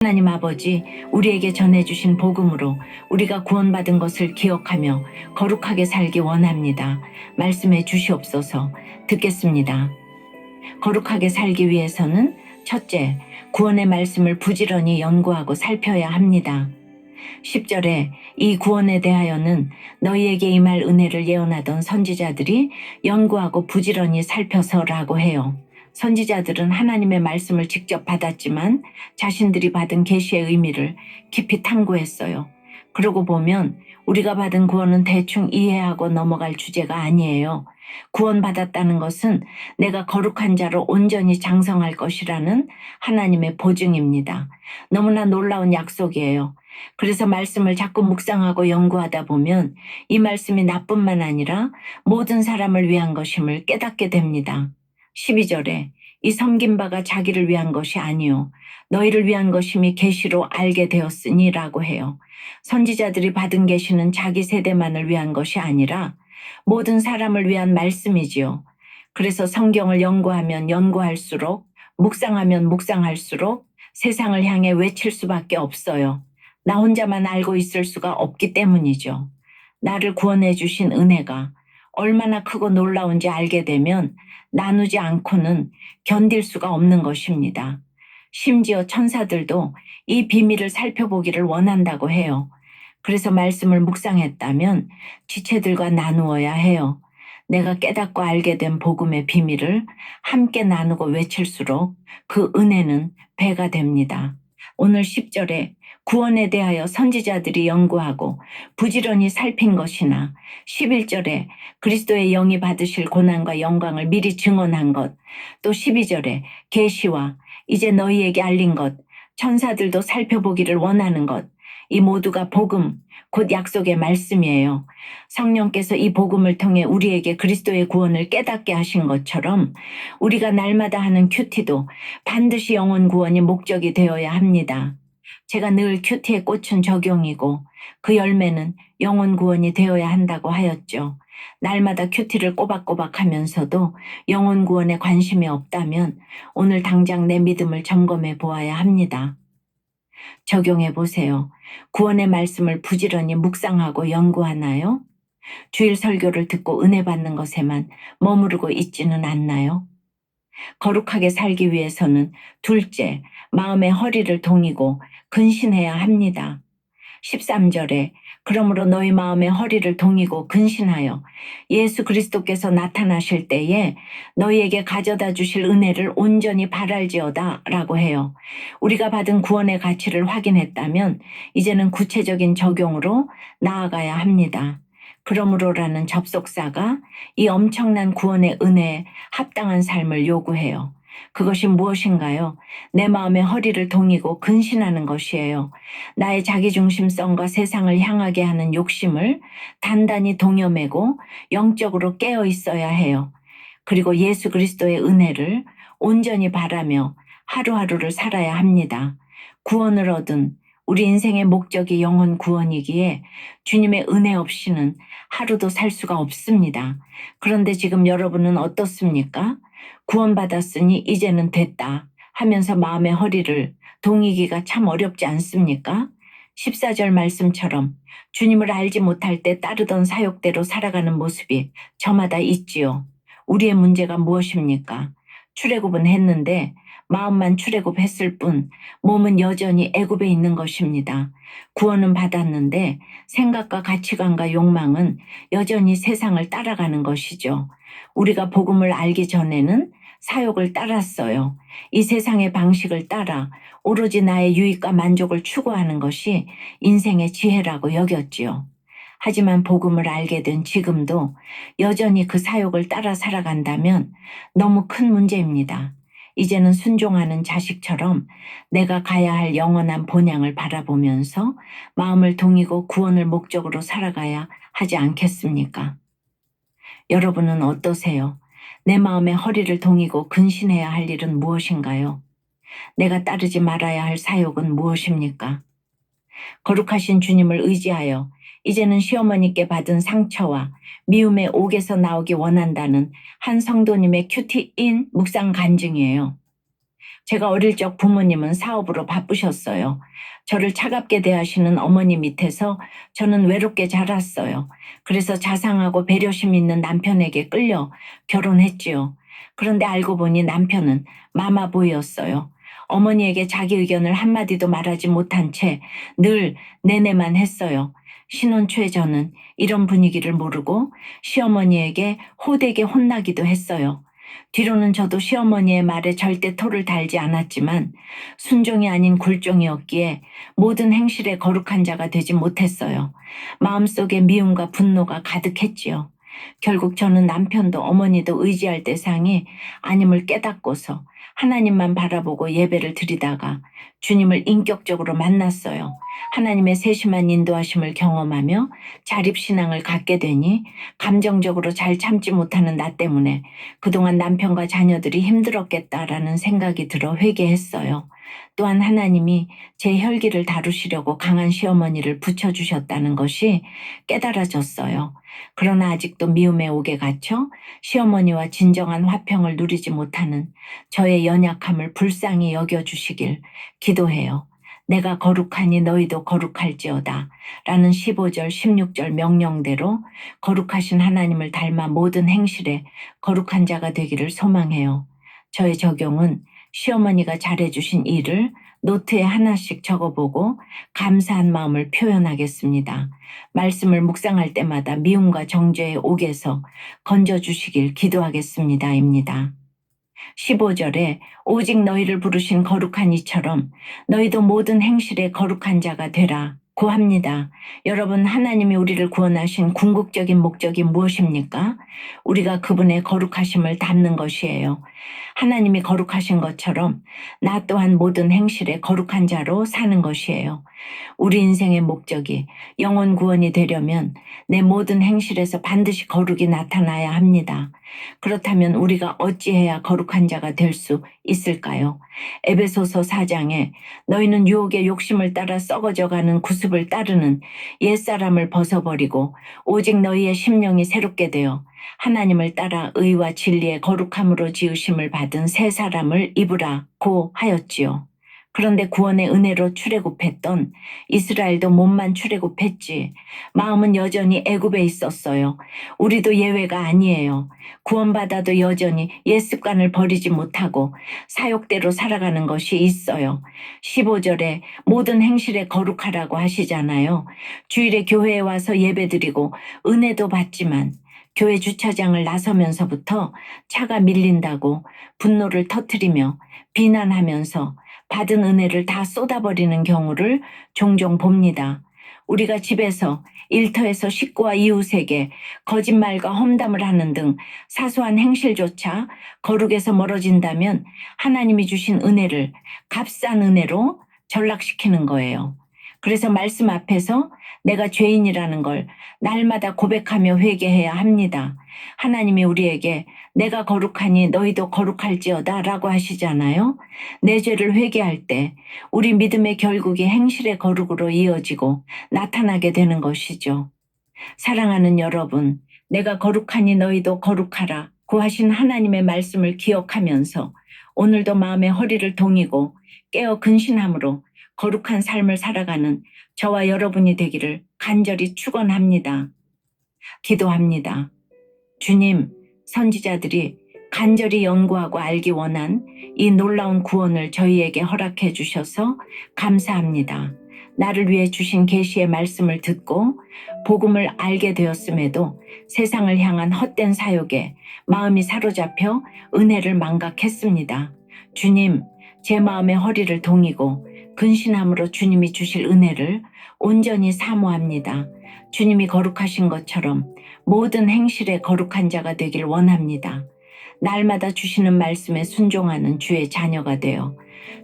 하나님 아버지, 우리에게 전해주신 복음으로 우리가 구원받은 것을 기억하며 거룩하게 살기 원합니다. 말씀해 주시옵소서. 듣겠습니다. 거룩하게 살기 위해서는 첫째, 구원의 말씀을 부지런히 연구하고 살펴야 합니다. 10절에 이 구원에 대하여는 너희에게 임할 은혜를 예언하던 선지자들이 연구하고 부지런히 살펴서라고 해요. 선지자들은 하나님의 말씀을 직접 받았지만 자신들이 받은 계시의 의미를 깊이 탐구했어요. 그러고 보면 우리가 받은 구원은 대충 이해하고 넘어갈 주제가 아니에요. 구원받았다는 것은 내가 거룩한 자로 온전히 장성할 것이라는 하나님의 보증입니다. 너무나 놀라운 약속이에요. 그래서 말씀을 자꾸 묵상하고 연구하다 보면 이 말씀이 나뿐만 아니라 모든 사람을 위한 것임을 깨닫게 됩니다. 12절에 이 섬긴 바가 자기를 위한 것이 아니요 너희를 위한 것임이 계시로 알게 되었으니라고 해요. 선지자들이 받은 계시는 자기 세대만을 위한 것이 아니라 모든 사람을 위한 말씀이지요. 그래서 성경을 연구하면 연구할수록, 묵상하면 묵상할수록 세상을 향해 외칠 수밖에 없어요. 나 혼자만 알고 있을 수가 없기 때문이죠. 나를 구원해 주신 은혜가 얼마나 크고 놀라운지 알게 되면 나누지 않고는 견딜 수가 없는 것입니다. 심지어 천사들도 이 비밀을 살펴보기를 원한다고 해요. 그래서 말씀을 묵상했다면 지체들과 나누어야 해요. 내가 깨닫고 알게 된 복음의 비밀을 함께 나누고 외칠수록 그 은혜는 배가 됩니다. 오늘 10절에 구원에 대하여 선지자들이 연구하고 부지런히 살핀 것이나 11절에 그리스도의 영이 받으실 고난과 영광을 미리 증언한 것, 또 12절에 계시와 이제 너희에게 알린 것, 천사들도 살펴보기를 원하는 것, 이 모두가 복음, 곧 약속의 말씀이에요. 성령께서 이 복음을 통해 우리에게 그리스도의 구원을 깨닫게 하신 것처럼 우리가 날마다 하는 큐티도 반드시 영혼 구원이 목적이 되어야 합니다. 제가 늘 큐티의 꽃은 적용이고 그 열매는 영혼 구원이 되어야 한다고 하였죠. 날마다 큐티를 꼬박꼬박 하면서도 영혼 구원에 관심이 없다면 오늘 당장 내 믿음을 점검해 보아야 합니다. 적용해 보세요. 구원의 말씀을 부지런히 묵상하고 연구하나요? 주일 설교를 듣고 은혜 받는 것에만 머무르고 있지는 않나요? 거룩하게 살기 위해서는 둘째, 마음의 허리를 동이고 근신해야 합니다. 13절에 그러므로 너희 마음의 허리를 동이고 근신하여 예수 그리스도께서 나타나실 때에 너희에게 가져다 주실 은혜를 온전히 바랄지어다 라고 해요. 우리가 받은 구원의 가치를 확인했다면 이제는 구체적인 적용으로 나아가야 합니다. 그러므로라는 접속사가 이 엄청난 구원의 은혜에 합당한 삶을 요구해요. 그것이 무엇인가요? 내 마음의 허리를 동이고 근신하는 것이에요. 나의 자기중심성과 세상을 향하게 하는 욕심을 단단히 동여매고 영적으로 깨어 있어야 해요. 그리고 예수 그리스도의 은혜를 온전히 바라며 하루하루를 살아야 합니다. 구원을 얻은 우리 인생의 목적이 영혼 구원이기에 주님의 은혜 없이는 하루도 살 수가 없습니다. 그런데 지금 여러분은 어떻습니까? 구원받았으니 이제는 됐다 하면서 마음의 허리를 동이기가 참 어렵지 않습니까? 14절 말씀처럼 주님을 알지 못할 때 따르던 사욕대로 살아가는 모습이 저마다 있지요. 우리의 문제가 무엇입니까? 출애굽은 했는데 마음만 출애굽했을 뿐 몸은 여전히 애굽에 있는 것입니다. 구원은 받았는데 생각과 가치관과 욕망은 여전히 세상을 따라가는 것이죠. 우리가 복음을 알기 전에는 사욕을 따랐어요. 이 세상의 방식을 따라 오로지 나의 유익과 만족을 추구하는 것이 인생의 지혜라고 여겼지요. 하지만 복음을 알게 된 지금도 여전히 그 사욕을 따라 살아간다면 너무 큰 문제입니다. 이제는 순종하는 자식처럼 내가 가야 할 영원한 본향을 바라보면서 마음을 동이고 구원을 목적으로 살아가야 하지 않겠습니까? 여러분은 어떠세요? 내 마음의 허리를 동이고 근신해야 할 일은 무엇인가요? 내가 따르지 말아야 할 사욕은 무엇입니까? 거룩하신 주님을 의지하여 이제는 시어머니께 받은 상처와 미움의 옥에서 나오기 원한다는 한 성도님의 큐티인 묵상 간증이에요. 제가 어릴 적 부모님은 사업으로 바쁘셨어요. 저를 차갑게 대하시는 어머니 밑에서 저는 외롭게 자랐어요. 그래서 자상하고 배려심 있는 남편에게 끌려 결혼했지요. 그런데 알고 보니 남편은 마마보이였어요. 어머니에게 자기 의견을 한마디도 말하지 못한 채 늘 내내만 했어요. 신혼 초에 저는 이런 분위기를 모르고 시어머니에게 호되게 혼나기도 했어요. 뒤로는 저도 시어머니의 말에 절대 토를 달지 않았지만 순종이 아닌 굴종이었기에 모든 행실에 거룩한 자가 되지 못했어요. 마음속에 미움과 분노가 가득했지요. 결국 저는 남편도 어머니도 의지할 대상이 아님을 깨닫고서 하나님만 바라보고 예배를 드리다가 주님을 인격적으로 만났어요. 하나님의 세심한 인도하심을 경험하며 자립신앙을 갖게 되니 감정적으로 잘 참지 못하는 나 때문에 그동안 남편과 자녀들이 힘들었겠다라는 생각이 들어 회개했어요. 또한 하나님이 제 혈기를 다루시려고 강한 시어머니를 붙여주셨다는 것이 깨달아졌어요. 그러나 아직도 미움의 옥에 갇혀 시어머니와 진정한 화평을 누리지 못하는 저의 연약함을 불쌍히 여겨주시길 기도해요. 내가 거룩하니 너희도 거룩할지어다 라는 15절 16절 명령대로 거룩하신 하나님을 닮아 모든 행실에 거룩한 자가 되기를 소망해요. 저의 적용은 시어머니가 잘해주신 일을 노트에 하나씩 적어보고 감사한 마음을 표현하겠습니다. 말씀을 묵상할 때마다 미움과 정죄의 옥에서 건져주시길 기도하겠습니다.입니다. 15절에 오직 너희를 부르신 거룩한 이처럼 너희도 모든 행실에 거룩한 자가 되라 고합니다. 여러분, 하나님이 우리를 구원하신 궁극적인 목적이 무엇입니까? 우리가 그분의 거룩하심을 닮는 것이에요. 하나님이 거룩하신 것처럼 나 또한 모든 행실에 거룩한 자로 사는 것이에요. 우리 인생의 목적이 영혼 구원이 되려면 내 모든 행실에서 반드시 거룩이 나타나야 합니다. 그렇다면 우리가 어찌해야 거룩한 자가 될 수 있을까요? 에베소서 4장에 너희는 유혹의 욕심을 따라 썩어져가는 구습을 따르는 옛사람을 벗어버리고 오직 너희의 심령이 새롭게 되어 하나님을 따라 의와 진리의 거룩함으로 지으심을 받은 새 사람을 입으라 고 하였지요. 그런데 구원의 은혜로 출애굽했던 이스라엘도 몸만 출애굽했지 마음은 여전히 애굽에 있었어요. 우리도 예외가 아니에요. 구원받아도 여전히 옛 습관을 버리지 못하고 사욕대로 살아가는 것이 있어요. 15절에 모든 행실에 거룩하라고 하시잖아요. 주일에 교회에 와서 예배드리고 은혜도 받지만 교회 주차장을 나서면서부터 차가 밀린다고 분노를 터뜨리며 비난하면서 받은 은혜를 다 쏟아버리는 경우를 종종 봅니다. 우리가 집에서 일터에서 식구와 이웃에게 거짓말과 험담을 하는 등 사소한 행실조차 거룩에서 멀어진다면 하나님이 주신 은혜를 값싼 은혜로 전락시키는 거예요. 그래서 말씀 앞에서 내가 죄인이라는 걸 날마다 고백하며 회개해야 합니다. 하나님이 우리에게 내가 거룩하니 너희도 거룩할지어다 라고 하시잖아요. 내 죄를 회개할 때 우리 믿음의 결국이 행실의 거룩으로 이어지고 나타나게 되는 것이죠. 사랑하는 여러분, 내가 거룩하니 너희도 거룩하라 고 하신 하나님의 말씀을 기억하면서 오늘도 마음의 허리를 동이고 깨어 근신함으로 거룩한 삶을 살아가는 저와 여러분이 되기를 간절히 축원합니다. 기도합니다. 주님, 선지자들이 간절히 연구하고 알기 원한 이 놀라운 구원을 저희에게 허락해 주셔서 감사합니다. 나를 위해 주신 계시의 말씀을 듣고 복음을 알게 되었음에도 세상을 향한 헛된 사욕에 마음이 사로잡혀 은혜를 망각했습니다. 주님, 제 마음의 허리를 동이고 근신함으로 주님이 주실 은혜를 온전히 사모합니다. 주님이 거룩하신 것처럼 모든 행실에 거룩한 자가 되길 원합니다. 날마다 주시는 말씀에 순종하는 주의 자녀가 되어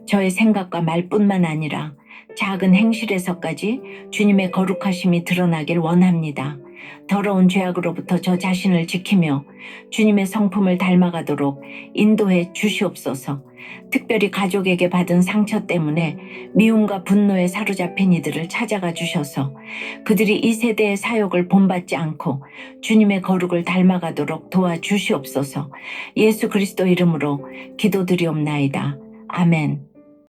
저의 생각과 말뿐만 아니라 작은 행실에서까지 주님의 거룩하심이 드러나길 원합니다. 더러운 죄악으로부터 저 자신을 지키며 주님의 성품을 닮아가도록 인도해 주시옵소서. 특별히 가족에게 받은 상처 때문에 미움과 분노에 사로잡힌 이들을 찾아가 주셔서 그들이 이 세대의 사욕을 본받지 않고 주님의 거룩을 닮아가도록 도와주시옵소서. 예수 그리스도 이름으로 기도드리옵나이다. 아멘.